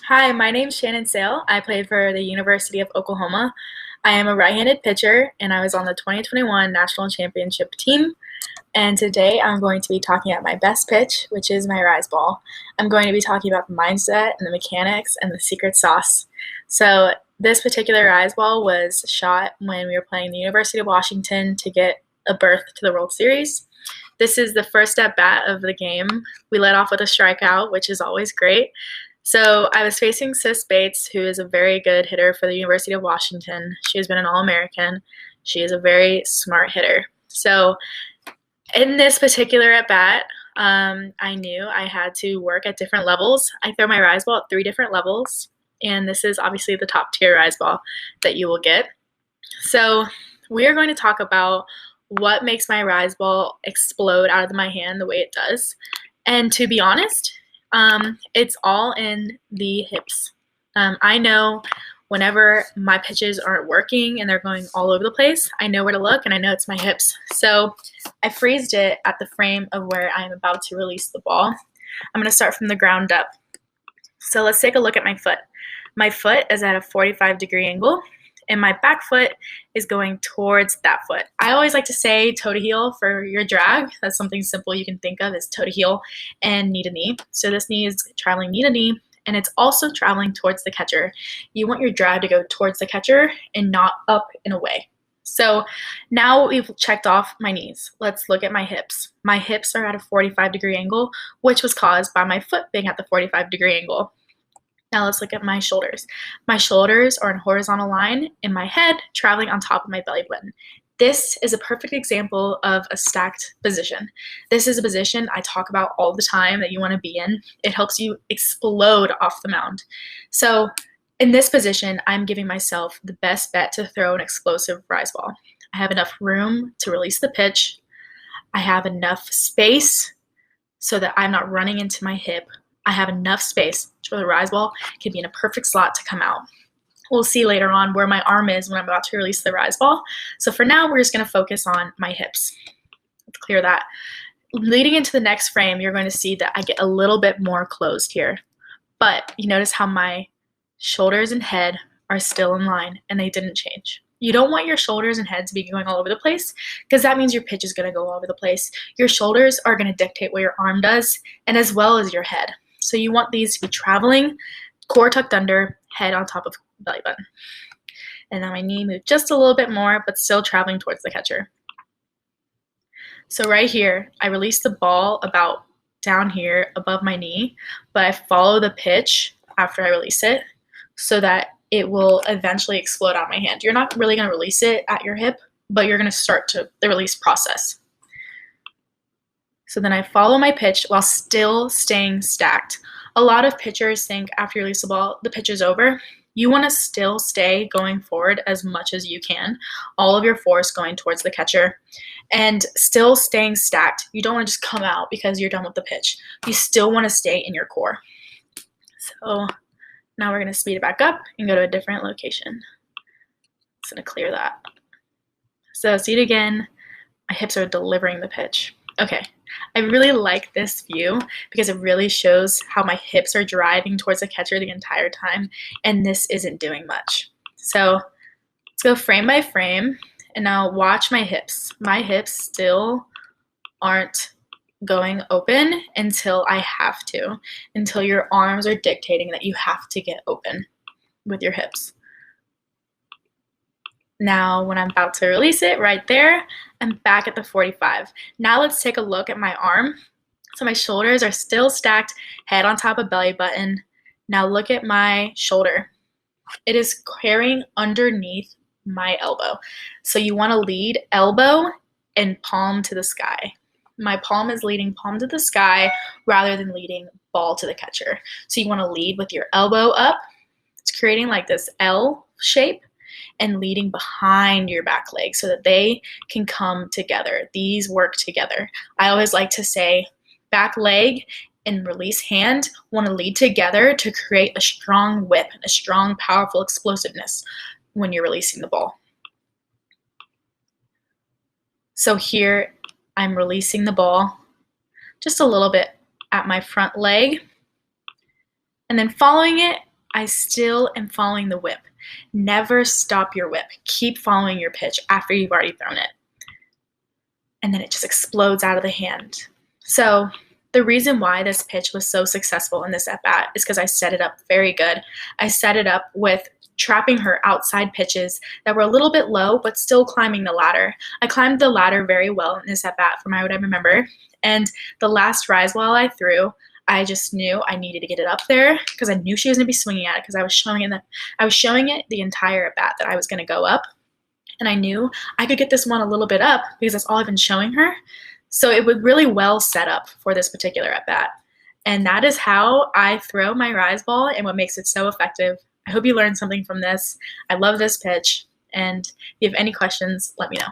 Hi, my name's Shannon Saile. I played for the University of Oklahoma. I am a right-handed pitcher, and I was on the 2021 National Championship team. And today I'm going to be talking about my best pitch, which is my rise ball. I'm going to be talking about the mindset and the mechanics and the secret sauce. So this particular rise ball was shot when we were playing the University of Washington to get a berth to the World Series. This is the first at bat of the game. We led off with a strikeout, which is always great. So I was facing Sis Bates, who is a very good hitter for the University of Washington. She has been an All-American. She is a very smart hitter. So in this particular at bat, I knew I had to work at different levels. I throw my rise ball at 3 different levels, and this is obviously the top tier rise ball that you will get. So we are going to talk about what makes my rise ball explode out of my hand the way it does. And to be honest, it's all in the hips. I know whenever my pitches aren't working and they're going all over the place, I know where to look and I know it's my hips. So I freezed it at the frame of where I'm about to release the ball. I'm going to start from the ground up. So let's take a look at my foot. My foot is at a 45-degree angle, and my back foot is going towards that foot. I always like to say toe to heel for your drag. That's something simple you can think of as toe to heel and knee to knee. So this knee is traveling knee to knee, and it's also traveling towards the catcher. You want your drag to go towards the catcher and not up and away. So now we've checked off my knees. Let's look at my hips. My hips are at a 45-degree angle, which was caused by my foot being at the 45-degree angle. Now let's look at my shoulders. My shoulders are in a horizontal line and my head traveling on top of my belly button. This is a perfect example of a stacked position. This is a position I talk about all the time that you want to be in. It helps you explode off the mound. So in this position, I'm giving myself the best bet to throw an explosive rise ball. I have enough room to release the pitch. I have enough space so that I'm not running into my hip. I have enough space so the rise ball can be in a perfect slot to come out. We'll see later on where my arm is when I'm about to release the rise ball. So for now, we're just going to focus on my hips. Let's clear that. Leading into the next frame, you're going to see that I get a little bit more closed here. But you notice how my shoulders and head are still in line and they didn't change. You don't want your shoulders and head to be going all over the place because that means your pitch is going to go all over the place. Your shoulders are going to dictate what your arm does, and as well as your head. So you want these to be traveling, core tucked under, head on top of belly button. And then my knee moved just a little bit more, but still traveling towards the catcher. So right here, I release the ball about down here above my knee, but I follow the pitch after I release it so that it will eventually explode out of my hand. You're not really going to release it at your hip, but you're going to start the release process. So then I follow my pitch while still staying stacked. A lot of pitchers think after you release the ball, the pitch is over. You want to still stay going forward as much as you can, all of your force going towards the catcher, and still staying stacked. You don't want to just come out because you're done with the pitch. You still want to stay in your core. So now we're going to speed it back up and go to a different location. Just going to clear that. So see it again. My hips are delivering the pitch. Okay, I really like this view because it really shows how my hips are driving towards the catcher the entire time, and this isn't doing much. So let's go frame by frame, and now watch my hips. My hips still aren't going open until I have to, until your arms are dictating that you have to get open with your hips. Now, when I'm about to release it right there, I'm back at the 45. Now let's take a look at my arm. So my shoulders are still stacked, head on top of belly button. Now look at my shoulder. It is carrying underneath my elbow. So you want to lead elbow and palm to the sky. My palm is leading palm to the sky rather than leading ball to the catcher. So you want to lead with your elbow up. It's creating like this L shape, and leading behind your back leg so that they can come together. These work together. I always like to say back leg and release hand want to lead together to create a strong whip, a strong, powerful explosiveness when you're releasing the ball. So here I'm releasing the ball just a little bit at my front leg. And then following it, I still am following the whip. Never stop your whip. Keep following your pitch after you've already thrown it. And then it just explodes out of the hand. So the reason why this pitch was so successful in this at-bat is because I set it up very good. I set it up with trapping her outside pitches that were a little bit low, but still climbing the ladder. I climbed the ladder very well in this at-bat from what I remember. And the last rise ball I threw, I just knew I needed to get it up there because I knew she was going to be swinging at it because I was showing it the entire at-bat that I was going to go up. And I knew I could get this one a little bit up because that's all I've been showing her. So it was really well set up for this particular at-bat. And that is how I throw my rise ball and what makes it so effective. I hope you learned something from this. I love this pitch. And if you have any questions, let me know.